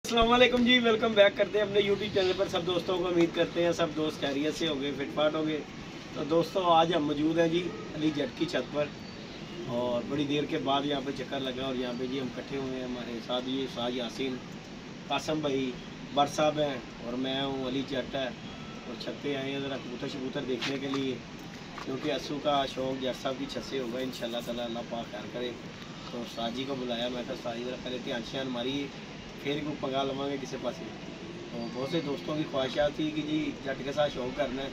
अस्सलाम वालेकुम जी, welcome back करते हैं अपने यूट्यूब चैनल पर सब दोस्तों को। उम्मीद करते हैं सब दोस्त खैरियत से होंगे, फिटफाट होंगे। तो दोस्तों आज हम मौजूद हैं जी अली जट की छत पर और बड़ी देर के बाद यहाँ पे चक्कर लगा और यहाँ पे जी हम इकट्ठे हुए हैं। हमारे साथ ये साज यासीन, कासम भाई, बर साहब हैं और मैं हूँ, अली जट है। और छत पे आए हैं ज़रा कबूतर शबूतर देखने के लिए, क्योंकि अस्सू का शौक जट साहब की छत से होगा इंशाल्लाह ताला, अल्लाह पाक खैर करे। तो साजी को बुलाया, मैं कहा साजी जरा पहले ध्यान श्यान मारिए फिर को पंगा लवेंगे किसी पास। तो बहुत से दोस्तों की ख्वाहिशात थी कि जी जट के साथ शौक करना है,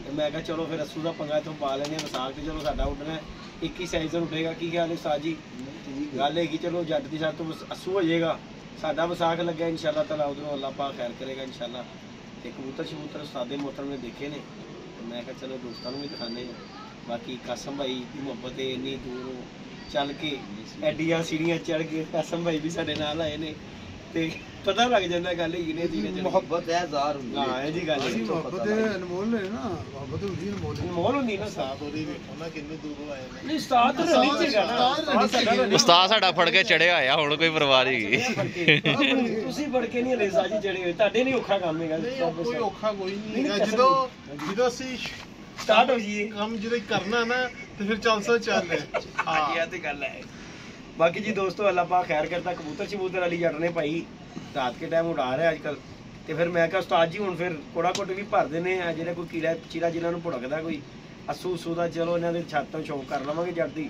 तो मैं कहा चलो फिर अस्सू का पंगा तो पा लेंगे। विसाख तो चलो साडा उठना है 21 साइजन उठेगा, की ख्याल है साजी? गल है कि चलो जट के साथ तो अस्सू हो जाएगा, साडा विसाख लगे इंशाल्लाह ताला, उधरों अल्लाह पाक खैर करेगा इंशाल्लाह। तो कबूतर शबूतर सादे मोहतरम ने देखे ने, तो मैं कहा चलो दोस्तों भी दिखाने। बाकी कासम भाई की मुहब्बत है, इन्नी दूरों चल के एडियां सीढ़ियां चढ़ के कासम भाई भी साडे नाल आए ने, ते पता लग जाता गल है कि मुहब्बत है ज़ाहिर हुंदी है। हां जी गल है, मुहब्बत अनमोल है ना, मुहब्बत हुंदी है, अनमोल हुंदी ना। साथ ਉਹਦੀ ਵੇਖੋ ਨਾ ਕਿੰਨੀ ਦੂਰੋਂ ਆਏ ਨੇ। नहीं साथ तो नहीं चेगा ना, ਉਸਤਾਦ ਸਾਡਾ ਫੜ ਕੇ ਚੜਿਆ ਹੋਇਆ, ਹੁਣ ਕੋਈ ਪਰਵਾਹ ਨਹੀਂ। ਤੁਸੀਂ ਫੜ ਕੇ ਨਹੀਂ ਹਲੇ ਸਾਜੀ ਚੜੇ ਹੋਏ, ਤੁਹਾਡੇ ਨਹੀਂ ਔਖਾ ਕੰਮ ਹੈਗਾ। ਕੋਈ ਔਖਾ ਕੋਈ ਨਹੀਂ ਹੈਗਾ, ਜਦੋਂ ਅਸੀਂ ਸਟਾਰਟ ਹੋ ਜਾਈਏ ਕੰਮ ਜਦੋਂ ਕਰਨਾ ਨਾ ਤੇ ਫਿਰ ਚੱਲ ਚੱਲ ਹਾਂ ਇਹ ਤੇ ਗੱਲ ਹੈ। बाकी जी दोस्तों अल्लाह पाक खैर करता। कबूतर शबूतर अली जट ने भाई रात के टाइम उड़ा रहे अजकल, तो फिर मैं कहा उस्ताद जी हूँ फिर कोड़ा कुट भी भर देने जो कोई कीड़ा चीड़ा जिन्होंने भुड़कता कोई अस्सू उस्सू का, चलो इन्होंने छत तो शौक कर लवेंगे जट की,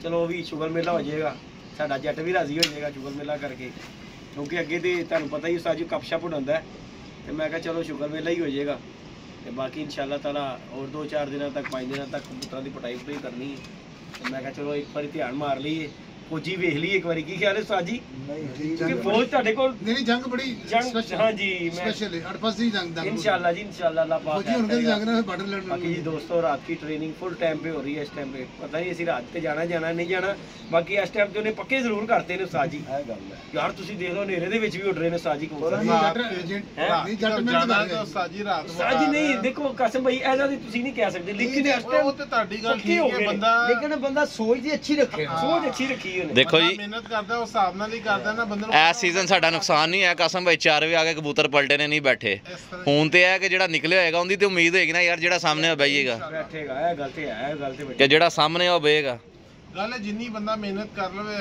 चलो भी शुगर मेला हो जाएगा, साडा जट भी राजी हो जाएगा शुगर मेला करके, क्योंकि अगे तो तुहानूं पता ही उस्ताद जी कप शप उड़ांदा है। तो मैं कहा चलो शुगर मेला ही हो जाएगा। तो बाकी इंशाल्लाह ताला और 2-4 दिनों तक 5 दिनों तक कबूतरों की पटाई पटाई करनी है। तो मैं कहा चलो एक बार ध्यान मार लीए, फौजी वेख ली एक बारी, की ख्याल है उस्ताद जी? क्योंकि फौज ਤੁਹਾਡੇ ਕੋਲ नहीं जंग बड़ी जंग, हाँ जी मैं स्पेशल है, 8 दी जंग इंशाल्लाह जी इंशाल्लाह अल्लाह पाक। फौजी उनके जंग ना बॉर्डर लड़ने। बाकी जी दोस्तों रात की ट्रेनिंग फुल टाइम पे हो रही है इस टाइम पे, पता नहीं ऐसी रात पे जाना नहीं जाना, बाकी इस टाइम ਤੇ ਉਹਨੇ ਪੱਕੇ ਜ਼ਰੂਰ ਕਰਤੇ ਨੇ ਉਸਤਾਦ ਜੀ। ਇਹ ਗੱਲ ਹੈ ਯਾਰ ਤੁਸੀਂ ਦੇਖ ਲਓ ਹਨੇਰੇ ਦੇ ਵਿੱਚ ਵੀ ਉੱਡ ਰਹੇ ਨੇ ਉਸਤਾਦ ਜੀ ਕੋਲ। नहीं जट में तो साजी रात ਉਸਤਾਦ ਜੀ ਨਹੀਂ ਦੇਖੋ ਕਾਸਮ ਭਾਈ ਐਸਾ ਦੀ ਤੁਸੀਂ ਨਹੀਂ ਕਹਿ ਸਕਦੇ, ਲੇਕਿਨ ਇਸ ਟਾਈਮ ਉਹ ਤੇ ਤੁਹਾਡੀ ਗੱਲ ਠੀਕ ਹੈ, ਬੰਦਾ लेकिन बंदा सोच दी अच्छी रखे, ਸੋਚ ਅੱਛੀ ਰੱਖੀ ਉਹਨੇ। ਦੇਖੋ ਜੀ ਮਿਹਨਤ ਕਰਦਾ ਉਸ ਹਿਸਾਬ ਨਾਲ ਹੀ ਕਰਦਾ ਨਾ ਬੰਦੇ ਨੂੰ। ਐ ਸੀਜ਼ਨ ਸਾਡਾ ਨੁਕਸਾਨ ਨਹੀਂ ਹੈ, ਕਾਸਮ ਭਾਈ 4 ਵਜੇ ਆ ਕੇ ਕਬੂਤਰ ਪਲਟੇ ਨੇ, ਨਹੀਂ ਬੈਠੇ। ਹੁਣ ਤੇ ਇਹ ਕਿ ਜਿਹੜਾ ਨਿਕਲਿਆ ਹੋਏਗਾ ਉਹਦੀ ਤੇ ਉਮੀਦ ਹੋਏਗੀ ਨਾ ਯਾਰ ਜਿਹੜਾ ਸਾਹਮਣੇ ਬਈਏਗਾ, ਬੈਠੇਗਾ। ਇਹ ਗੱਲ ਤੇ ਹੈ, ਇਹ ਗੱਲ ਤੇ ਕਿ ਜਿਹੜਾ ਸਾਹਮਣੇ ਉਹ ਬਏਗਾ। ਗੱਲ ਹੈ ਜਿੰਨੀ ਬੰਦਾ ਮਿਹਨਤ ਕਰ ਲਵੇ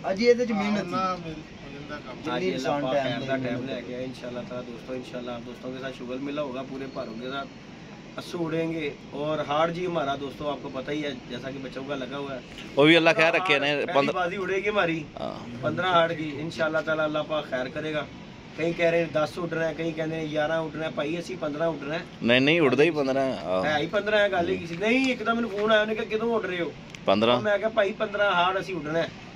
अजी ਇਹਦੇ ਚ ਮਿਹਨਤ ਨਾ ਮਿਲ ਜਾਂਦਾ ਕੰਮ। जितनी इंसान टाइम लेके आए इंशाल्लाह ताला दोस्तों, इंशाल्लाह आप दोस्तों के साथ शुगर मेला होगा पूरे भारों के साथ, अस्सू उड़ेंगे। और हार्ड जी हमारा दोस्तों आपको पता ही है जैसा कि बच्चों का लगा हुआ है, वो भी अल्लाह खैर रखे ने। बाजी उड़ेगी हमारी 15 हार्ड की इंशाल्लाह ताला, अल्लाह पाक खैर करेगा। कहीं कह रहे हैं 10 उड़ना है, कहीं कहते हैं 11 उड़ना है, भाई असी 15 उड़ना है। नहीं उड़दा ही 15 है ही 15 है। गल किसी नहीं, एकदम मैंने फोन आया, उन्हें कहा कितों उड़ रहे हो? 15। मैं कहा भाई 15 हार्ड असी उड़ना है।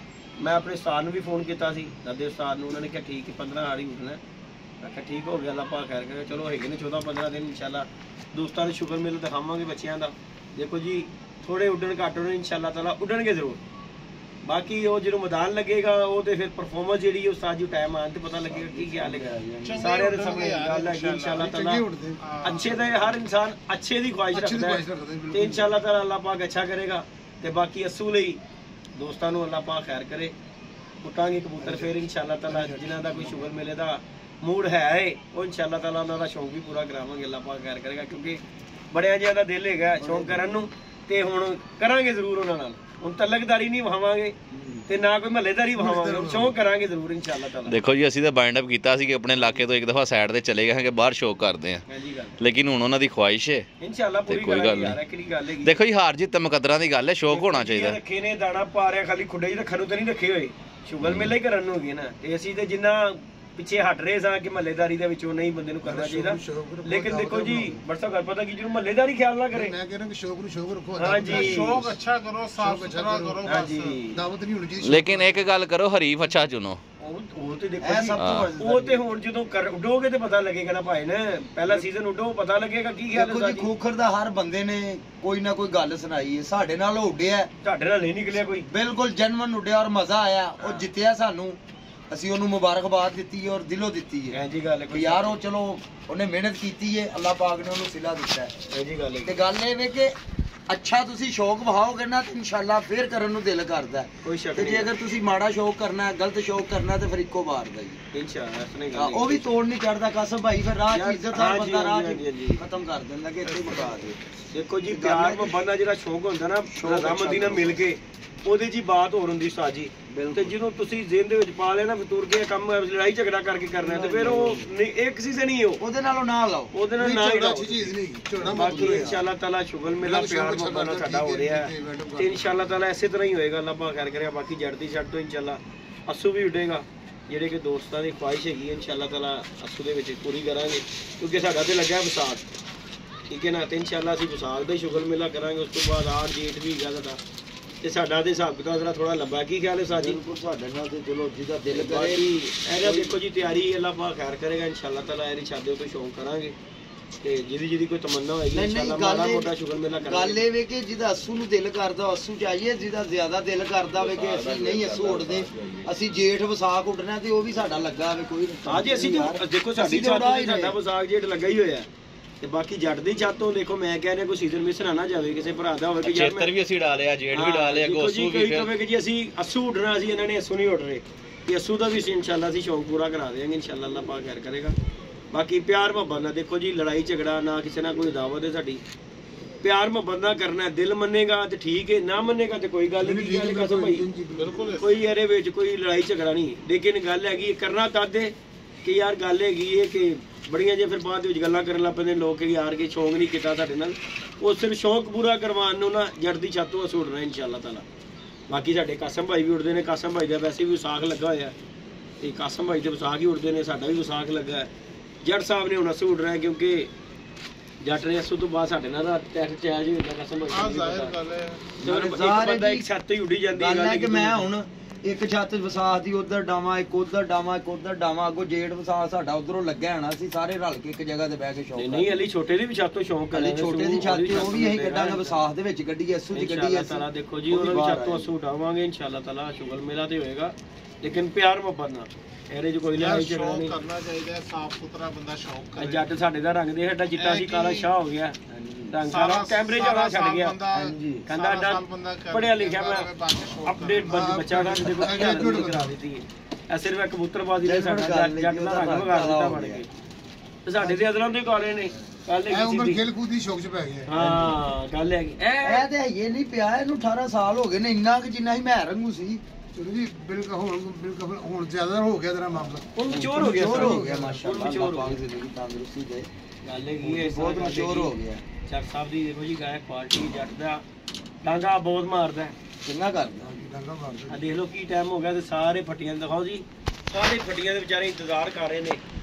मैं अपने उस्ताद भी फोन किया दादे उस्ताद ने, उन्होंने कहा ठीक है 15 हार्ड ही उड़ना है। मैं कहा ठीक हो गया, अल्लाह पाक खैर करेगा। चलो है 14-15 दिन इंशाल्लाह दोस्तों ने शुगर मेला दिखावांगे बच्चों का। देखो जी थोड़े उड़न घट होने इंशाल्लाह ताला, उड़नगे जरूर। बाकी वो जो मैदान लगेगा वो तो फिर परफॉर्मेंस जी उस्ताद जी टाइम आने तो पता लगेगा की क्या लगेगा। सारे समय गल है इंशाल्लाह ताला, अच्छे तो हर इंसान अच्छे की ख्वाहिश रखता है, तो इंशाल्लाह ताला अल्लाह पाक अच्छा करेगा। तो बाकी अस्सू लई दोस्तों को अल्लाह पाक खैर करे, पुटांगे कबूतर फिर इंशाल्लाह ताला। जिन्हों का कोई शुगर मेले का मूड है वो इंशाल्लाह ताला उन्होंने शौक भी पूरा करावांगे, अल्लाह पाक खैर करेगा। क्योंकि बड़े ज्यादा दिल है शौक करन नूं, ते हुण करांगे जरूर उन्हां नाल। हुण तलकदारी नहीं वहावांगे ते ना कोई महल्लेदारी वहावांगे, शौक करांगे जरूर इंशाल्लाह ताला। देखो जी ਅਸੀਂ ਤਾਂ ਬਾਈਂਡ ਅਪ ਕੀਤਾ ਸੀ ਕਿ ਆਪਣੇ ਇਲਾਕੇ ਤੋਂ ਇੱਕ ਦਫਾ ਸਾਈਡ ਤੇ ਚਲੇ ਗਏ ਹਾਂ ਕਿ ਬਾਹਰ ਸ਼ੌਕ ਕਰਦੇ ਹਾਂ, ਲੇਕਿਨ ਹੁਣ ਉਹਨਾਂ ਦੀ ਖੁਆਇਸ਼ ਹੈ इंशाल्लाह पूरी कोई गल यार किहड़ी गल है। देखो जी हार जीत मुकद्दरां दी गल है, शौक होना चाहिए। रखे ने दाना पा रहा खाली खुडे च रखण नूं ते नहीं रखे होए, शुगर मेला ही करन नूं होगी ना। ते ਅਸੀਂ ਤੇ ਜਿੰਨਾ ਪਿੱਛੇ ਹਟ ਰਹੇ ਸਾਂ ਕਿ ਮਹੱਲੇਦਾਰੀ ਦੇ ਵਿੱਚੋਂ ਨਹੀਂ ਬੰਦੇ ਨੂੰ ਕਰਨਾ ਚਾਹੀਦਾ, ਲੇਕਿਨ ਦੇਖੋ ਜੀ ਬਰਸਾ ਗੱਲ ਪਤਾ ਕਿ ਜਿਹਨੂੰ ਮਹੱਲੇਦਾਰੀ ਖਿਆਲ ਨਾ ਕਰੇ। मैं कह रहा हूं कि शौक ਨੂੰ ਸ਼ੌਕ ਰੱਖੋ। हाँ जी शौक अच्छा करो, साफ सुथरा करो, हाँ जी दावत नहीं होनी चाहिए। लेकिन एक गल करो, हरीफ अच्छा चुनो। ਉਹ ਤੇ ਦੇਖੋ ਜੀ ਉਹ ਤੇ ਹੁਣ ਜਦੋਂ ਉੱਡੋਗੇ ਤੇ ਪਤਾ ਲੱਗੇਗਾ ਨਾ ਭਾਈ ਨੇ, ਪਹਿਲਾ ਸੀਜ਼ਨ ਉੱਡੋ ਪਤਾ ਲੱਗੇਗਾ ਕੀ ਖਿਆਲ ਹੈ। ਦੇਖੋ ਜੀ ਖੋਖਰ ਦਾ ਹਰ ਬੰਦੇ ਨੇ ਕੋਈ ਨਾ ਕੋਈ ਗੱਲ ਸੁਣਾਈ ਹੈ, ਸਾਡੇ ਨਾਲ ਉੱਡਿਆ, ਤੁਹਾਡੇ ਨਾਲ ਨਹੀਂ ਨਿਕਲਿਆ ਕੋਈ, ਬਿਲਕੁਲ ਜਨਮਨ ਉੱਡਿਆ ਔਰ ਮਜ਼ਾ ਆਇਆ। ਉਹ ਜਿੱਤਿਆ ਸਾਨੂੰ, ਅਸੀਂ ਉਹਨੂੰ ਮੁਬਾਰਕਬਾਦ ਦਿੱਤੀ ਔਰ ਦਿਲੋਂ ਦਿੱਤੀ ਹੈ। ਐਂ ਜੀ ਗੱਲ ਹੈ ਕੋਈ ਯਾਰ ਉਹ ਚਲੋ ਉਹਨੇ ਮਿਹਨਤ ਕੀਤੀ ਹੈ, ਅੱਲਾਹ ਪਾਕ ਨੇ ਉਹਨੂੰ ਸਿਲਾ ਦਿੱਤਾ ਹੈ। ਐਂ ਜੀ ਗੱਲ ਹੈ। ਤੇ ਗੱਲ ਇਹ ਵੇ ਕਿ ਅੱਛਾ ਤੁਸੀਂ ਸ਼ੌਕ ਵਹਾਓਗੇ ਨਾ ਤੇ ਇਨਸ਼ਾਅੱਲਾ ਫੇਰ ਕਰਨ ਨੂੰ ਦਿਲ ਕਰਦਾ ਕੋਈ ਸ਼ੱਕ ਤੇ ਨਹੀਂ ਜੇ ਅਗਰ ਤੁਸੀਂ ਮਾੜਾ ਸ਼ੌਕ ਕਰਨਾ ਹੈ ਗਲਤ ਸ਼ੌਕ ਕਰਨਾ ਤੇ ਫਿਰ ਇੱਕੋ ਵਾਰ ਦਾ ਹੀ ਇਨਸ਼ਾਅੱਲਾ ਇਸ ਨਹੀਂ ਹਾਂ, ਉਹ ਵੀ ਤੋੜ ਨਹੀਂ ਚੜਦਾ ਕਸਮ ਭਾਈ ਫਿਰ ਰਾਹ ਚ ਯਾਰ, ਇੱਜ਼ਤਦਾਰ ਹਾਂਜੀ, ਬੰਦਾ ਰਾਹ ਹਾਂਜੀ, ਚ ਹਾਂਜੀ। ਖਤਮ ਕਰ ਦਿੰਦਾ ਕਿ ਇੱਥੇ ਮੁਕਾ ਦੇ ਦੇਖੋ ਜੀ ਪਿਆਰ ਮੁਹੱਬਤ ਦਾ ਜਿਹੜਾ ਸ਼ੌਕ ਹੁੰਦਾ ਨਾ ਰਜ਼ਾਮੰਦੀ ਨਾਲ ਮਿਲ ਕੇ ਉਹਦੇ ਜੀ ਬਾਤ ਹੋਰ ਹੁੰਦੀ ਸਾਜੀ ਤੇ ਜਦੋਂ ਤੁਸੀਂ ਜ਼ਿਹਨ ਦੇ ਵਿੱਚ ਪਾ ਲਿਆ ਨਾ ਤੁਰ ਕੇ ਕੰਮ ਲੜਾਈ ਝਗੜਾ ਕਰਕੇ ਕਰਨਾ ਤੇ ਫਿਰ ਉਹ ਇੱਕ ਸੀਜ਼ਨ ਹੀ ਉਹ ਉਹਦੇ ਨਾਲੋਂ ਨਾ ਲਾਓ ਉਹਦੇ ਨਾਲ ਨਾ ਹੀ ਝਗੜਾ ਰਹੋ। ਅੱਛੀ ਚੀਜ਼ ਨਹੀਂ ਝਗੜਾ ਮਤ ਬਾਕੀ ਕਰੋ ਇਨਸ਼ਾਅੱਲਾ ਤਾਲਾ ਸ਼ੁਗਲ ਮੇਲਾ ਪਿਆਰ ਮੁਹੱਬਤ ਨਾਲ ਸਾਡਾ ਹੋ ਰਿਹਾ ਹੈ ਤੇ ਇਨਸ਼ਾਅੱਲਾ ਤਾਲਾ ਇਸੇ ਤਰ੍ਹਾਂ ਹੀ ਹੋਏਗਾ। ਅੱਲਾਹ ਪਾਕ ਖੈਰ ਕਰਿਆ। ਬਾਕੀ ਜੜ ਦੀ ਛੱਡ ਤੋਂ ਇਨਸ਼ਾਅੱਲਾ ਅਸੂ ਵੀ ਉੱਡੇਗਾ ਜਿਹੜੇ ਕਿ ਦੋਸਤਾਂ ਦੀ ਖੁਆਇਸ਼ ਹੈਗੀ ਹੈ ਇਨਸ਼ਾਅੱਲਾ ਤਾਲਾ ਅਸੂ ਦੇ ਵਿੱਚ ਪੂਰੀ ਕਰਾਂਗੇ ਕਿਉਂਕਿ ਸਾਡਾ ਤੇ ਲੱਗਿਆ ਵਿਸਾਖ ਠੀਕ ਹੈ ਨਾ ਤੇ ਇਨਸ਼ਾਅੱਲਾ ਅਸੀਂ ਵਿਸਾਖ ਦਾ ਹੀ ਸ਼ੁਗਲ ਮੇਲਾ ਕਰਾਂਗੇ। ਉਸ ਤੋਂ ਬਾਅਦ ਆੜ ਜੇਠ ਵੀ ਹੈਗਾ ਸਾਡਾ ਤੇ ਸਾਡਾ ਤੇ ਹਿਸਾਬ ਕਿਤਾਬ ਜਰਾ ਥੋੜਾ ਲੰਬਾ ਕੀ ਖਿਆਲ ਹੈ ਸਾਜੀ ਬਿਲਕੁਲ ਸਾਡੇ ਨਾਲ ਤੇ ਚਲੋ ਜਿਹਦਾ ਦਿਲ ਕਰੇ ਬਾਕੀ ਇਹਦਾ ਦੇਖੋ ਜੀ ਤਿਆਰੀ ਅੱਲਾਹ ਪਾਕ ਖੈਰ ਕਰੇਗਾ ਇਨਸ਼ਾਅੱਲਾ ਤਾਲਾ ਇਹਦੀ ਸ਼ਾਦੀ ਤੋਂ ਸ਼ੌਂਕ ਕਰਾਂਗੇ ਤੇ ਜਿਹਦੀ ਕੋਈ ਤਮੰਨਾ ਹੋਏਗੀ ਨਹੀਂ ਇਨਸ਼ਾਅੱਲਾ ਗੱਲ ਮਾੜਾ ਮੋਟਾ ਸ਼ੁਗਲ ਮੇਲਾ ਗੱਲ ਕਰਾਂਗੇ। ਇਹ ਵੇ ਕਿ ਜਿਹਦਾ ਅਸੂ ਨੂੰ ਦਿਲ ਕਰਦਾ ਅਸੂ ਚਾਹੀਏ ਜਿਹਦਾ ਜ਼ਿਆਦਾ ਦਿਲ ਕਰਦਾ ਵੇ ਕਿ ਅਸੀਂ ਨਹੀਂ ਅਸੂ ਉੱਡਦੇ ਅਸੀਂ ਜੇਠ ਵਿਸਾਖ ਉੱਡਣਾ ਤੇ ਉਹ ਵੀ ਸਾਡਾ ਲੱਗਾ ਵੇ ਕੋਈ ਹਾਂਜੀ ਅਸੀਂ ਤੇ ਦੇਖੋ ਸਾਡੀ ਛੱਤ ਤੇ ਸਾਡਾ ਵਿਸਾਖ ਜੇਠ ਲੱਗਾ ਹੀ ਹੋਇਆ ਤੇ ਬਾਕੀ ਜੱਟ ਦੀ ਛੱਤ ਤੋਂ ਦੇਖੋ ਮੈਂ ਕਹਿ ਰਿਹਾ ਕੋਈ ਸੀਜ਼ਨ ਮਿਸ ਨਾ ਜਾਵੇ ਕਿਸੇ ਭਰਾ ਦਾ ਹੋਵੇ ਕਿ ਯਾਰ ਚੇਤਰ ਵੀ ਅਸੀਂ ਡਾਲਿਆ ਜੇੜ ਵੀ ਡਾਲਿਆ ਦੇਖੋ ਜੀ ਗੋਸੂ ਕੋਈ ਵੀ ਫਿਰ ਕਹੇ ਕਿ ਜੀ ਅਸੀਂ ਅਸੂ ਉੱਡਣਾ ਸੀ ਇਹਨਾਂ ਨੇ ਅਸੂ ਨਹੀਂ ਉੱਡ ਰਹੇ ਤੇ ਅਸੂ ਦਾ ਵੀ ਇਨਸ਼ਾਅੱਲਾ ਅਸੀਂ ਸ਼ੌਂਕ ਪੂਰਾ ਕਰਾ ਦੇਵਾਂਗੇ ਇਨਸ਼ਾਅੱਲਾ ਅੱਲਾਹ ਪਾਕ ਖੈਰ ਕਰੇਗਾ। ਬਾਕੀ ਪਿਆਰ ਮੁਹੱਬਤ ਨਾਲ ਦੇਖੋ ਜੀ ਲੜਾਈ ਝਗੜਾ ਨਾ ਕਿਸੇ ਨਾਲ ਕੋਈ ਦਾਵਤ ਹੈ ਸਾਡੀ ਪਿਆਰ ਮੁਹੱਬਤ ਨਾਲ ਕਰਨਾ ਦਿਲ ਮੰਨੇਗਾ ਤੇ ਠੀਕ ਹੈ ਨਾ ਮੰਨੇਗਾ ਤੇ ਕੋਈ ਗੱਲ ਨਹੀਂ ਗੱਲ ਕਸਮ ਭਾਈ ਬਿਲਕੁਲ ਕੋਈ ਇਹਦੇ ਵਿੱਚ ਕੋਈ ਲੜਾਈ ਝਗੜਾ ਨਹੀਂ ਲੇਕਿਨ ਗੱਲ ਹੈਗੀ ਕਰਨਾ ਤਦ ਹੈ ਕਿ ਯਾਰ ਗੱਲ ਹੈਗੀ ਹੈ ਕਿ ਬੜੀਆਂ ਜੇ ਫਿਰ ਬਾਅਦ ਵਿੱਚ ਗੱਲਾਂ ਕਰਨ ਲੱਗ ਪੈਂਦੇ ਲੋਕ ਕਿ ਯਾਰ ਕਿ ਸ਼ੌਂਕ ਨਹੀਂ ਕੀਤਾ ਸਾਡੇ ਨਾਲ ਉਹ ਸਿਰਫ ਸ਼ੌਂਕ ਪੂਰਾ ਕਰਵਾਉਣ ਨੂੰ ਨਾ ਜੜ ਦੀ ਛੱਤ ਤੋਂ ਅਸੀਂ ਉੱਡਣਾ ਇਨਸ਼ਾਅੱਲਾ ਤਾਲਾ। ਬਾਕੀ ਸਾਡੇ ਕਾਸਮ ਭਾਈ ਵੀ ਉੱਡਦੇ ਨੇ ਕਾਸਮ ਭਾਈ ਦਾ ਵੈਸੇ ਵੀ ਵਿਸਾਖ ਲੱਗਾ ਹੋਇਆ ਤੇ ਕਾਸਮ ਭਾਈ ਦੇ ਵਿਸਾਖ ਹੀ ਉੱਡਦੇ ਨੇ ਸਾਡਾ ਵੀ ਵਿਸਾਖ ਲੱਗਾ ਹੈ। ਜੱਟ ਸਾਹਿਬ ਨੇ ਹੁਣ ਅਸੀਂ ਉੱਡ ਰਿਹਾ ਕਿਉਂਕਿ ਜੱਟ ਨੇ ਅਸੂ ਤੋਂ ਬਾਅਦ ਸਾਡੇ ਨਾਲ ਦਾ ਟੈਕਸ ਚਾਰਜ ਹੀ ਹੁੰਦਾ ਕਾਸਮ ਆ ਭਾਈ ਜ਼ਾਹਿਰ ਗੱਲ ਹੈ ਇੱਕ ਬੰਦਾ ਇੱਕ ਛੱਤ ਹੀ ਉੱਡੀ ਜਾਂਦੀ ਗੱਲ ਹੈ ਕਿ ਮੈਂ ਹੁਣ ਇੱਕ ਛੱਤ ਵਿਸਾਖ ਦੀ ਉਧਰ ਡਾਵਾਂ ਇੱਕ ਉਧਰ ਡਾਵਾਂ ਇੱਕ ਉਧਰ ਡਾਵਾਂ ਅੱਗੋਂ ਜੇਠ ਵਿਸਾਖ ਸਾਡਾ ਉਧਰੋਂ ਲੱਗਿਆ ਹੋਣਾ ਅਸੀਂ ਸਾਰੇ ਰਲ ਕੇ ਇੱਕ ਜਗ੍ਹਾ ਤੇ ਬਹਿ ਕੇ ਸ਼ੌਂਕ ਨਹੀਂ ਅਲੀ ਛੋਟੇ ਦੀ ਵੀ ਛੱਤ ਤੋਂ ਸ਼ੌਂਕ ਅਲੀ ਛੋਟੇ ਦੀ ਛੱਤ ਤੇ ਉਹ ਵੀ ਅਸੀਂ ਕੱਢਾਂਗੇ ਵਿਸਾਖ ਦੇ ਵਿੱਚ ਗੱਡੀ ਅਸੂ ਦੀ ਗੱਡੀ ਇਨਸ਼ਾਅੱਲਾ ਤਾਲਾ ਦੇਖੋ ਜੀ ਉਹਨਾਂ ਦੀ ਛੱਤ ਤੋਂ ਅਸੂ ਉਡਾਵਾਂਗੇ ਇਨਸ਼ਾਅੱਲਾ ਤਾਲਾ ਸ਼ੁਗਲ ਮੇਲਾ ਤੇ ਹੋਏਗਾ ਲੇਕਿਨ ਪਿਆਰ ਮੁਹੱਬਤ ਨਾਲ ਇਹਦੇ 'ਚ ਕੋਈ ਲੜਾਈ ਝਗੜਾ ਸ਼ੌਕ ਨਹੀਂ। ਕਰਨਾ ਚਾਹੀਦਾ ਸਾਫ ਸੁਥਰਾ ਬੰਦਾ ਸ਼ੌਕ ਕਰੇ ਜੱਟ ਸਾਡੇ ਦਾ ਰੰਗ ਦੇ ਸਾਡਾ ਚਿੱਟਾ ਸੀ ਕਾਲਾ ਸ਼ਾਹ ਹੋ ਗਿਆ ਰੰਗ ਸਾਰਾ ਕੈਮਰੇ ਵਾਲਾ ਛੱਡ ਗਿਆ ਕਹਿੰਦਾ ਅੱਡਾ ਪੜਿਆ ਲਿਖਿਆ ਮੈਂ ਅਪਡੇਟ ਬੱਚਾ ਦਾ ਦੇਖੋ ਕਰਾ ਦਿੱਤੀ ਹੈ ਸਿਰਫ ਇੱਕ ਕਬੂਤਰਬਾਜ਼ੀ ਨੇ ਸਾਡਾ ਜੱਟ ਦਾ ਰੰਗ ਵਿਗਾੜ ਦਿੱਤਾ ਬਣ ਕੇ ਤੇ ਸਾਡੇ ਦੇ ਅਦਲਾਂ ਦੇ ਕਾਲੇ ਨੇ ਕੱਲ ਇਹ ਉਮਰ ਨਹੀਂ ਖੇਲ ਕੂਦ ਦੀ ਸ਼ੌਕ ਚ ਪੈ ਗਿਆ ਹਾਂ ਗੱਲ ਹੈਗੀ ਇਹ ਤੇ ਇਹ ਨਹੀਂ ਪਿਆ ਇਹਨੂੰ 18 ਸਾਲ ਹੋ ਗਏ ਨੇ ਇੰਨਾ ਕਿ ਜਿੰਨਾ ਹੀ ਮੈਂ ਰੰਗੂ ਸੀ ਚਲੋ ਜੀ ਬਿਲਕੁਲ ਹੁਣ ਜ਼ਿਆਦਾ ਹੋ ਗਿਆ ਤੇਰਾ ਮਾਮਲਾ ਹੁਣ ਮਚੋਰ ਹੋ ਗਿਆ ਮਚੋਰ ਹੋ ਗਿਆ ਹੁਣ ਮਾਸ਼ਾਅੱਲਾ ਮਚੋਰ ਹੋ ਪਾਕ ਗਿਆ ਜ਼ਿੰਦਗੀ ਤੰਦਰੁਸਤੀ ਦੇ ਗੱਲ ਹੈਗੀ ਹੈ ਬਹੁਤ ਮਚੋਰ ਹੋ ਗਿਆ ਜੱਟ ਸਾਹਿਬ ਦੀ ਦੇਖੋ ਜੀ ਗਾਇ ਕੁਆਲਿਟੀ ਜੱਟ ਦਾ ਡਾਂਗਾ ਬਹੁਤ ਮਾਰਦਾ ਚੰਗਾ ਕਰਦਾ ਡੰਗਾ ਮਾਰਦਾ ਆ ਦੇਖ ਲਓ ਕੀ ਟਾਈਮ ਹੋ ਗਿਆ ਤੇ ਸਾਰੇ ਫੱਟੀਆਂ ਦਿਖਾਓ ਜੀ ਸਾਰੇ ਫੱਟੀਆਂ ਦੇ ਵਿਚਾਰੇ ਇੰਤਜ਼ਾਰ ਕਰ ਰਹੇ ਨੇ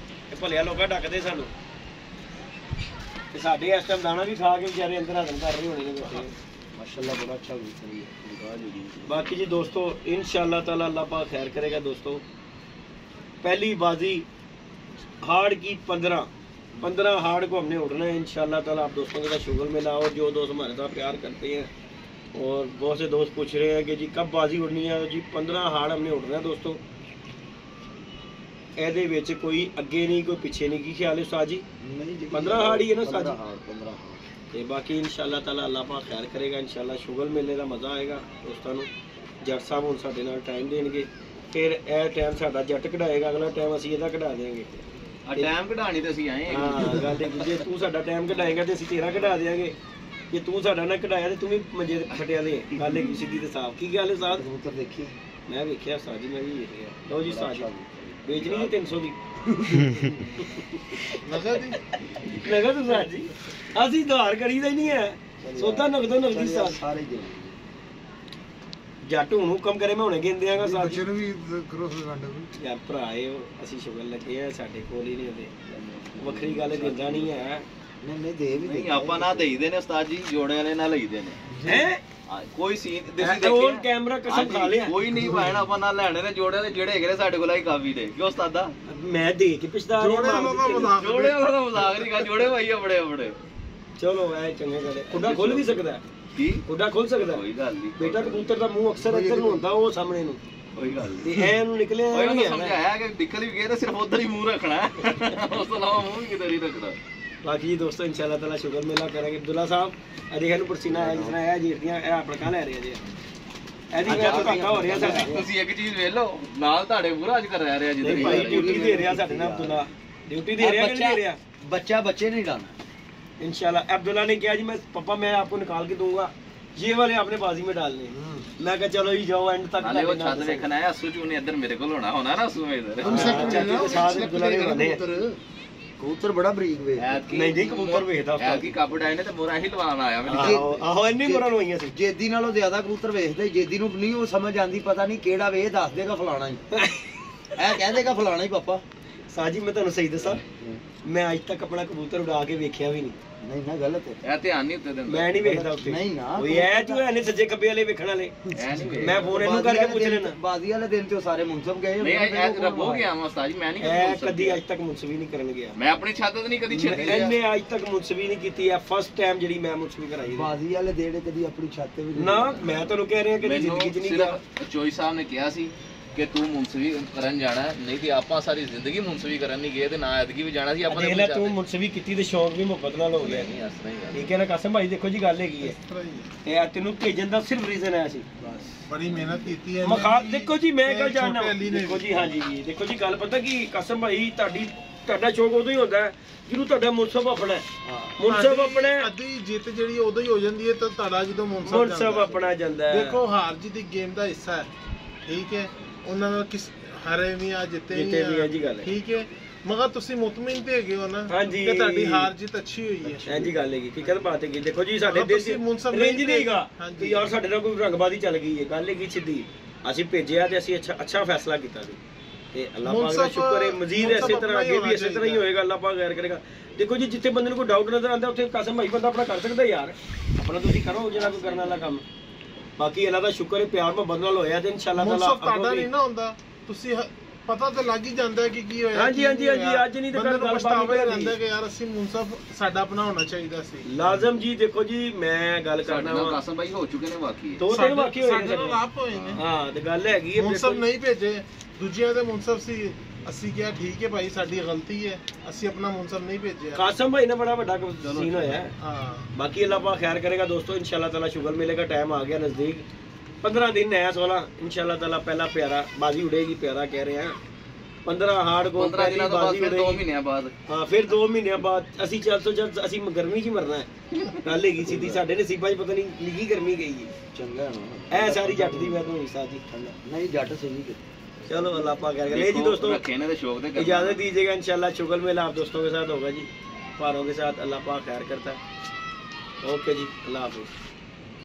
ਇਹ ਭਲਿਆ ਲੋਕਾਂ ਡੱਕਦੇ ਸਾਨੂੰ ਤੇ ਸਾਡੇ ਇਸ ਟਾਈਮ ਦਾਣਾ ਵੀ ਖਾ ਕੇ ਵਿਚਾਰੇ ਅੰਦਰ ਹਜ਼ਮ ਕਰ ਰਹੇ ਹੋਣੇ ਨੇ ਬੱਚੇ ਮਾਸ਼ਾਅੱਲਾ ਬੜਾ ਅੱਛਾ ਕਬੂਤਰ ਹੈ बाकी जी दोस्तों इंशाल्लाह ताला अल्लाह पाक खैर करेगा दोस्तों। पहली बाजी हाड़ की 15 हाड़ को हमने उड़ना है इंशाल्लाह ताला। आप दोस्तों के साथ शुगर में लाओ जो दोस्त हमारे साथ प्यार करते हैं और बहुत से दोस्त पूछ रहे हैं कि जी कब बाजी उड़नी है जी 15 हाड़ हमने उड़ना है दोस्तों। ਇਹਦੇ ਵਿੱਚ ਕੋਈ ਅੱਗੇ ਨਹੀਂ ਕੋਈ ਪਿੱਛੇ ਨਹੀਂ ਕੀ ਖਿਆਲ ਹੈ ਉਸਤਾਦ ਜੀ 15 ਹਾੜ ਹੀ ਹੈ ਨਾ ਉਸਤਾਦ ਜੀ 15 ਤੇ ਬਾਕੀ ਇਨਸ਼ਾਅੱਲਾ ਤਾਲਾ ਅੱਲਾਹ ਪਾਕ ਖੈਰ ਕਰੇਗਾ ਇਨਸ਼ਾਅੱਲਾ ਸ਼ੁਗਲ ਮੇਲੇ ਦਾ ਮਜ਼ਾ ਆਏਗਾ ਦੋਸਤਾਂ ਨੂੰ। ਜੱਟ ਸਾਹਿਬ ਹੁਣ ਸਾਡੇ ਨਾਲ ਟਾਈਮ ਦੇਣਗੇ ਫਿਰ ਇਹ ਟਾਈਮ ਸਾਡਾ ਜੱਟ ਕਢਾਏਗਾ ਅਗਲਾ ਟਾਈਮ ਅਸੀਂ ਇਹਦਾ ਕਢਾ ਦੇਵਾਂਗੇ। ਆ ਟਾਈਮ ਕਢਾਣੀ ਤੇ ਅਸੀਂ ਆਏ ਹਾਂ ਗੱਲ ਇਹ ਜੇ ਤੂੰ ਸਾਡਾ ਟਾਈਮ ਕਢਾਏਗਾ ਤੇ ਅਸੀਂ ਤੇਰਾ ਕਢਾ ਦੇਵਾਂਗੇ ਜੇ ਤੂੰ ਸਾਡਾ ਨਾ ਕਢਾਇਆ ਤੇ ਤੂੰ ਵੀ ਮੰਜੇ ਤੇ ਫਟਿਆ ਦੇ। ਗੱਲ ਇਹ ਸਿੱਧੀ ਤੇ ਸਾਫ਼ ਕੀ ਗੱਲ ਹੈ ਸਾਧ ਕਬੂਤਰ ਦੇਖੀ ਮੈਂ ਵੇਖਿਆ ਸਾਜੀ ਮੈਂ ਵੀ ਵੇਖਿਆ। ਲਓ ਜੀ ਸਾਜੀ ਵੇਚਣੀ ਹੈ 300 ਦੀ ਨਗਦ ਦੀ ਨਗਦ ਤੂੰ ਸਾਜੀ ਅਸੀਂ ਉਧਾਰ ਕਰੀਦਾ ਹੀ ਨਹੀਂ ਹੈ ਸੌਦਾ ਨਗਦੋ ਨਗਦੀ ਸਾਥ ਸਾਰੇ ਦੇ ਜੱਟ ਹੁਣ ਹੁਕਮ ਕਰੇ ਮੈਂ ਹੁਣੇ ਗਿਣ ਦਿਆਂਗਾ ਸਾਜੀ ਬੱਚੇ ਨੂੰ ਵੀ ਕਰੋ ਵੰਡ ਯਾਰ ਭਰਾਏ ਅਸੀਂ ਸ਼ੁਗਲ ਲੱਗੇ ਆ ਸਾਡੇ ਕੋਲ ਹੀ ਨਹੀਂ ਹੁੰਦੇ ਵੱਖਰੀ ਗੱਲ ਦਿੰਦਾ ਨਹੀਂ ਹੈ ਨਹੀਂ ਦੇ ਵੀ ਨਹੀਂ ਆਪਾਂ ਨਾ ਦੇਈਦੇ ਨੇ ਉਸਤਾਦ ਜੀ ਜੋੜੇ ਵਾਲੇ ਨਾਲ ਲਈਦੇ ਨੇ ਹੈ ਕੋਈ ਸੀਨ ਉਹ ਕੈਮਰਾ ਕਸਮ ਖਾ ਲਿਆ ਕੋਈ ਨਹੀਂ ਭੈਣ ਆਪਾਂ ਨਾਲ ਲੈਣੇ ਨੇ ਜੋੜੇ ਵਾਲੇ ਜਿਹੜੇ ਹੈਗੇ ਨੇ ਸਾਡੇ ਕੋਲ ਹੀ ਕਾਫੀ ਨੇ ਕਿਉਂ ਉਸਤਾਦਾ ਮੈਂ ਦੇ ਕੇ ਪਿਛਦਾ ਜੋੜੇ ਵਾਲਾ ਮਜ਼ਾਕ ਜੋੜੇ ਵਾਲਾ ਤਾਂ ਮਜ਼ਾਕ ਨਹੀਂ ਕਰ ਜੋੜੇ ਭਾਈ ਆਪਣੇ ਆਪਣੇ ਚਲੋ ਐ ਚੰਗੇ ਗੱਲ ਹੈ ਖੁੱਡਾ ਖੁੱਲ ਵੀ ਸਕਦਾ ਹੈ ਕੀ ਖੁੱਡਾ ਖੁੱਲ ਸਕਦਾ ਕੋਈ ਗੱਲ ਨਹੀਂ ਬੇਟਾ ਕਬੂਤਰ ਦਾ ਮੂੰਹ ਅਕਸਰ ਇੱਧਰ ਨੂੰ ਹੁੰਦਾ ਉਹ ਸਾਹਮਣੇ ਨੂੰ ਕੋਈ ਗੱਲ ਤੇ ਨਹੀਂ ਐ ਨੂੰ ਨਿਕਲਿਆ ਉਹਨੂੰ ਸਮਝਾਇਆ ਕਿ ਨਿਕਲ ਵੀ ਗਏ ਤਾਂ ਸਿਰਫ ਉਧਰ ਹੀ ਮੂੰਹ ਰੱਖਣਾ ਉਸ ਤੋਂ ਇਲਾਵਾ ਮੂੰਹ ਕਿਤੇ ਨਹੀਂ ਰੱਖਣਾ बाकी जी दोस्तों इंशाल्लाह ताला शुगर मेला करेंगे। अब्दुल्ला साहब अरे ਇਹਨੂੰ ਪਰਸੀਨਾ ਆਇਆ ਜਿਸ ਨਾਲ ਇਹ ਜੀੜੀਆਂ ਇਹ ਆਪਣਾ ਕਾ ਲੈ ਰਿਹਾ ਜੀ ਇਹਦੀ ਮੈਂ ਤਾਂ ਘਾਟਾ ਹੋ ਰਿਹਾ ਸਾਡਾ। ਤੁਸੀਂ ਇੱਕ ਚੀਜ਼ ਵੇਖ ਲਓ ਨਾਲ ਤੁਹਾਡੇ ਪੂਰਾ ਅੱਜ ਕਰ ਰਿਹਾ ਜਿੱਦਾਂ ਨਹੀਂ ਭਾਈ ਡਿਊਟੀ ਦੇ ਰਿਹਾ ਸਾਡੇ ਨਾਲ ਅਬਦੁੱਲਾ ਡਿਊਟੀ ਦੇ ਰਿਹਾ ਕਿ ਨਹੀਂ ਦੇ ਰਿਹਾ बच्चा बच्चे नहीं डालना इंशाल्लाह। अब्दुल्ला ने कहा जी मैं पापा मैं आपको निकाल के दूंगा ये वाले आपने बाजी में डालने। मैं कहा चलो जी जाओ एंड तक ਨਾਲੇ ਉਹ ਛੱਤ ਵੇਖਣ ਆਇਆ ਅਸੂ ਚੂਨੇ ਇੱਧਰ ਮੇਰੇ ਕੋਲ ਹੋਣਾ ਨਾ ਅਸੂ ਇਧਰ चाची के साथ अब्दुल्ला ने बने कबूतर बड़ा बरीक वे नहीं नहीं कबूतर ਵੇਖਦਾ ਐ ਕੀ ਕੱਪ ਡਾਏ ਨੇ ਤੇ ਮੋਰਾ ਹੀ ਲਵਾਉਣ ਆਇਆ ਮੈਨੂੰ ਆਹੋ ਆਹੋ ਇੰਨੀ ਮਰਨ ਹੋਈਆਂ ਸੀ ਜੇਦੀ ਨਾਲੋਂ ਜ਼ਿਆਦਾ ਕਬੂਤਰ ਵੇਖਦੇ ਜੇਦੀ ਨੂੰ ਨਹੀਂ ਉਹ ਸਮਝ ਆਂਦੀ ਪਤਾ ਨਹੀਂ ਕਿਹੜਾ ਵੇ ਦੱਸ ਦੇਗਾ ਫਲਾਣਾ ਹੀ ਇਹ ਕਹਿ ਦੇਗਾ ਫਲਾਣਾ ਹੀ ਪਾਪਾ। ਸਾਜੀ ਮੈਂ ਤੁਹਾਨੂੰ ਸਹੀ ਦੱਸਾਂ ਮੈਂ ਅੱਜ ਤੱਕ ਆਪਣਾ ਕਬੂਤਰ ਉਡਾ ਕੇ ਵੇਖਿਆ ਵੀ ਨਹੀਂ। ਨਹੀਂ ਨਾ ਗਲਤ ਹੈ ਇਹ ਧਿਆਨ ਨਹੀਂ ਉੱਤੇ ਦਿੰਦਾ ਮੈਂ ਨਹੀਂ ਵੇਖਦਾ ਉੱਤੇ ਨਹੀਂ ਨਾ ਕੋਈ ਐ ਜੋ ਐਨੇ ਸੱਜੇ ਖੱਬੇ ਵਾਲੇ ਵੇਖਣ ਵਾਲੇ ਐ ਨਹੀਂ ਮੈਂ ਫੋਨ ਇਹਨੂੰ ਕਰਕੇ ਪੁੱਛ ਲੈਣਾ ਬਾਜ਼ੀ ਵਾਲੇ ਦਿਨ ਤੇ ਉਹ ਸਾਰੇ ਮੁਨਸਬ ਗਏ ਨਹੀਂ ਐ ਰੱਬੋ ਗਿਆ ਮੈਂ ਉਸਤਾਦ ਜੀ ਮੈਂ ਨਹੀਂ ਐ ਕਦੀ ਅੱਜ ਤੱਕ ਮੁਨਸਵੀ ਨਹੀਂ ਕਰਨ ਗਿਆ। ਮੈਂ ਆਪਣੀ ਛੱਤ ਤੇ ਨਹੀਂ ਕਦੀ ਛੱਡੀ ਇਹਨੇ ਅੱਜ ਤੱਕ ਮੁਨਸਵੀ ਨਹੀਂ ਕੀਤੀ ਐ ਫਸਟ ਟਾਈਮ ਜਿਹੜੀ ਮੈਂ ਮੁਨਸਵੀ ਕਰਾਈ ਹੈ। ਬਾਜ਼ੀ ਵਾਲੇ ਦੇੜੇ ਕਦੀ ਆਪਣੀ ਛੱਤ ਤੇ ਵੀ ਨਾ ਮੈਂ ਤੁਹਾਨੂੰ ਕਹਿ ਰਿਹਾ ਕਿ ਜ਼ਿੰਦਗੀ 'ਚ ਨਹੀਂ ਗਿਆ। ਚੋਈ ਸਾਹਿਬ ਨੇ ਕਿਹਾ ਸੀ ਕਿ ਤੂੰ ਮੁਨਸਵੀ ਕਰਨ ਜਾਣਾ ਨਹੀਂ ਤੇ ਆਪਾਂ ਸਾਰੀ ਜ਼ਿੰਦਗੀ ਮੁਨਸਵੀ ਕਰਨ ਨਹੀਂ ਗਏ ਤੇ ਨਾ ਐਤਕੀ ਵੀ ਜਾਣਾ ਸੀ ਆਪਾਂ ਦੇਖ ਲੈ ਤੂੰ ਮੁਨਸਵੀ ਕੀਤੀ ਤੇ ਸ਼ੌਕ ਵੀ ਮੁਹੱਬਤ ਨਾਲ ਹੋ ਗਿਆ। ਨਹੀਂ ਅਸਰ ਨਹੀਂ ਠੀਕ ਹੈ ਨਾ ਕਾਸਮ ਭਾਈ ਦੇਖੋ ਜੀ ਗੱਲ ਹੈਗੀ ਹੈ ਤੇ ਆ ਤੈਨੂੰ ਭੇਜਣ ਦਾ ਸਿਰਫ ਰੀਜ਼ਨ ਹੈ ਸੀ ਬੜੀ ਮਿਹਨਤ ਕੀਤੀ ਹੈ ਮਖਾ ਦੇਖੋ ਜੀ ਮੈਂ ਗੱਲ ਜਾਣਦਾ ਦੇਖੋ ਜੀ ਹਾਂਜੀ ਜੀ ਦੇਖੋ ਜੀ ਗੱਲ ਪਤਾ ਕੀ ਕਾਸਮ ਭਾਈ ਤੁਹਾਡਾ ਸ਼ੌਕ ਉਦੋਂ ਹੀ ਹੁੰਦਾ ਹੈ ਜਿਹਨੂੰ ਤੁਹਾਡਾ ਮੁਨਸਬ ਆਪਣਾ ਹੈ। ਮੁਨਸਬ ਆਪਣਾ ਅੱਧੀ ਜਿੱਤ ਜਿਹੜੀ ਉਦੋਂ ਹੀ ਹੋ ਜਾਂਦੀ ਹੈ ਤਾਂ ਤੁਹਾਡਾ ਜਦੋਂ ਮੁਨਸਬ ਆਪਣਾ ਜਾਂਦਾ ਹੈ। ਦੇਖੋ ਹਾਰ ਜਿੱਤ ਦੀ ਗੇਮ ਦਾ ਹਿੱਸਾ ਹੈ ਠੀਕ ਹੈ ਉਹਨਾਂ ਦਾ ਕਿਸ ਹਾਰੇ ਵੀ ਆ ਜਿੱਤੇ ਵੀ ਹੈ ਜੀ ਗੱਲ ਹੈ ਠੀਕ ਹੈ ਮਗਰ ਤੁਸੀਂ ਮੁਤਮਿਨ ਤੇ ਹੈਗੇ ਹੋ ਨਾ ਹਾਂਜੀ ਕਿ ਤੁਹਾਡੀ ਹਾਰ ਜਿੱਤ ਅੱਛੀ ਹੋਈ ਹੈ। ਐਂ ਜੀ ਗੱਲ ਹੈਗੀ ਕੀ ਕਹਿੰਦੇ ਬਾਤ ਹੈਗੀ ਦੇਖੋ ਜੀ ਸਾਡੇ ਦੇਸ਼ ਤੁਸੀਂ ਮੁਨਸਬ ਰੇਂਜ ਨਹੀਂ ਹੈਗਾ ਹਾਂਜੀ। ਕਿ ਯਾਰ ਸਾਡੇ ਨਾਲ ਕੋਈ ਰੰਗਬਾਜ਼ੀ ਚੱਲ ਗਈ ਹੈ ਗੱਲ ਹੈਗੀ ਸਿੱਧੀ ਅਸੀਂ ਭੇਜਿਆ ਤੇ ਅਸੀਂ ਅੱਛਾ ਫੈਸਲਾ ਕੀਤਾ ਸੀ ਤੇ ਅੱਲਾਹ ਪਾਕ ਦਾ ਸ਼ੁਕਰ ਹੈ ਮਜ਼ੀਦ ਇਸੇ ਤਰ੍ਹਾਂ ਅੱਗੇ ਵੀ ਇਸੇ ਤਰ੍ਹਾਂ ਹੀ ਹੋਏਗਾ ਅੱਲਾਹ ਪਾਕ ਖੈਰ ਕਰੇਗਾ। ਦੇਖੋ ਜੀ ਜਿੱਥੇ ਬੰਦੇ ਨੂੰ ਕੋਈ ਡਾਊਟ ਨਜ਼ਰ ਆਉਂਦਾ ਉੱਥੇ ਕਾਸਮ ਭਾਈ ਬੰਦਾ ਆਪਣਾ ਕਰ ਸਕਦਾ ਯਾਰ ਆਪਣਾ ਤੁਸੀਂ ਕਰੋ ਜਿਹੜਾ ਕੋਈ ਕਰਨ ਵਾਲਾ ਕੰਮ। ਬਾਕੀ ਅੱਲਾਹ ਦਾ ਸ਼ੁਕਰ ਹੈ ਪਿਆਰ ਮੁਹੱਬਤ ਨਾਲ ਹੋਇਆ ਤੇ ਇਨਸ਼ਾਅੱਲਾ ਤਾਲਾ ਮੁਨਸਬ ਤੁਹਾਡਾ ਨਹੀਂ ਨਾ ਹੁੰਦਾ ਤੁਸੀਂ ਪਤਾ ਤਾਂ ਲੱਗ ਹੀ ਜਾਂਦਾ ਹੈ ਕਿ ਕੀ ਹੋਇਆ ਹਾਂਜੀ ਅੱਜ ਨਹੀਂ ਤਾਂ ਗੱਲ ਪਛਤਾਵਾ ਹੀ ਰਹਿੰਦਾ ਕਿ ਯਾਰ ਅਸੀਂ ਮੁਨਸਬ ਸਾਡਾ ਆਪਣਾ ਹੋਣਾ ਚਾਹੀਦਾ ਸੀ। ਲਾਜ਼ਮ ਜੀ ਦੇਖੋ ਜੀ ਮੈਂ ਗੱਲ ਕਰਦਾ ਹਾਂ ਕਾਸਮ ਭਾਈ ਹੋ ਚੁੱਕੇ ਨੇ ਵਾਕਈ ਦੋ ਤਿੰਨ ਵਾਕੀ ਹੋਏ ਸਾਡੇ ਨਾਲ ਆਪ ਹੋਏ ਨੇ ਹਾਂ ਤੇ ਗੱਲ ਹੈਗੀ ਹੈ ਮੁਨਸਬ ਨਹੀਂ ਭੇਜੇ ਦੂਜਿਆਂ ਦੇ ਮੁਨਸਬ ਸੀ ਅਸੀਂ ਕਿਹਾ ਠੀਕ ਹੈ ਭਾਈ ਸਾਡੀ ਗਲਤੀ ਹੈ ਅਸੀਂ ਆਪਣਾ ਮੁਨਸਬ ਨਹੀਂ ਭੇਜਿਆ। ਕਾਸਮ ਭਾਈ ਨੇ ਬੜਾ ਵੱਡਾ ਸੀਨ ਹੋਇਆ ਹਾਂ ਬਾਕੀ ਅੱਲਾਹ ਪਾਕ ਖੈਰ करेगा दोस्तों इंशाल्लाह ताला शुगर मेले का टाइम आ गया नजदीक 15 दिन नया 16 इंशाल्लाह ताला पहला प्यारा बाजी उड़ेगी प्यारा कह रहे हैं 15 हार्ड को 15 ਦਿਨਾਂ ਤੋਂ ਬਾਅਦ ਫਿਰ 2 ਮਹੀਨਿਆਂ ਬਾਅਦ ਹਾਂ ਫਿਰ 2 ਮਹੀਨਿਆਂ ਬਾਅਦ ਅਸੀਂ ਚੱਲ ਤੋਂ ਜਦ ਅਸੀਂ ਗਰਮੀ 'ਚ ਹੀ ਮਰਨਾ ਹੈ ਗੱਲ ਹੈਗੀ ਸਿੱਧੀ ਸਾਡੇ ਨਸੀਬਾਂ 'ਚ ਪਤਾ ਨਹੀਂ ਲਿਖੀ ਗਰਮੀ ਗਈ ਹੈ ਚੰਗਾ ਨਾ ਐ ਸਾਰੀ ਜੱਟ ਦੀ ਮੈਂ ਤੁਹਾਨੂੰ ਹਿੱਸਾ ਜੀ ਨਹੀਂ ਜੱਟ ਸਹੀ कि चलो अल्लाह पाक खैर करे जी दोस्तों रखे ने तो शौक दे करना। इजाजत दीजिएगा इंशाल्लाह शुगर मेला आप दोस्तों के साथ होगा जी पारों के साथ अल्लाह पाक खैर करता है। ओके जी अल्लाह हाफिज़।